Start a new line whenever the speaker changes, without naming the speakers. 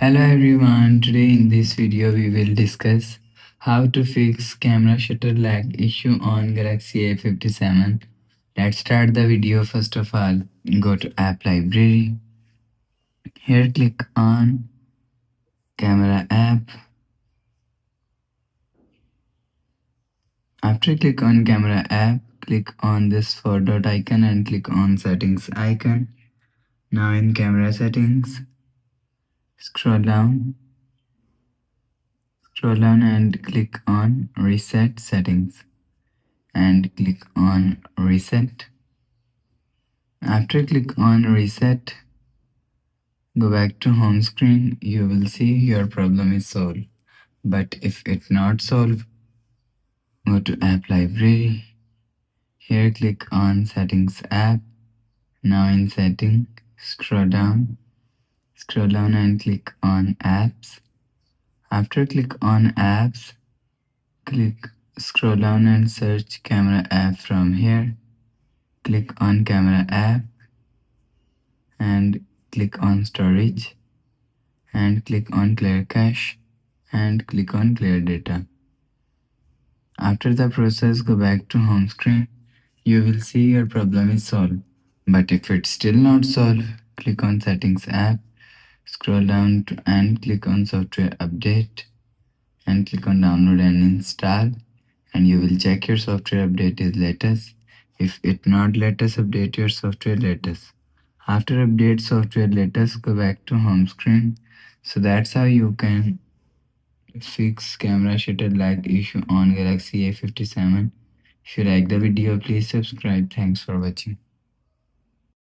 Hello everyone, today in this video we will discuss how to fix camera shutter lag issue on Galaxy A57. Let's start the video. First of all, go to app library. Here click on camera app. After click on camera app, click on this four dot icon and click on settings icon. Now in camera settings, scroll down and click on reset settings and click on reset. After click on reset, go back to home screen. You will see your problem is solved. But if it's not solved, go to app library. Here click on settings app. Now in setting, scroll down and click on apps. After click on apps, scroll down and search camera app from here. Click on camera app and click on storage and click on clear cache and click on clear data. After the process, go back to home screen. You will see your problem is solved. But if it's still not solved, click on settings app, scroll down and click on software update and click on download and install, and you will check your software update is latest. If it not latest, update your software latest. After update software latest, go back to home screen. So that's how you can fix camera shutter lag issue on Galaxy A57. If you like the video, please subscribe. Thanks for watching.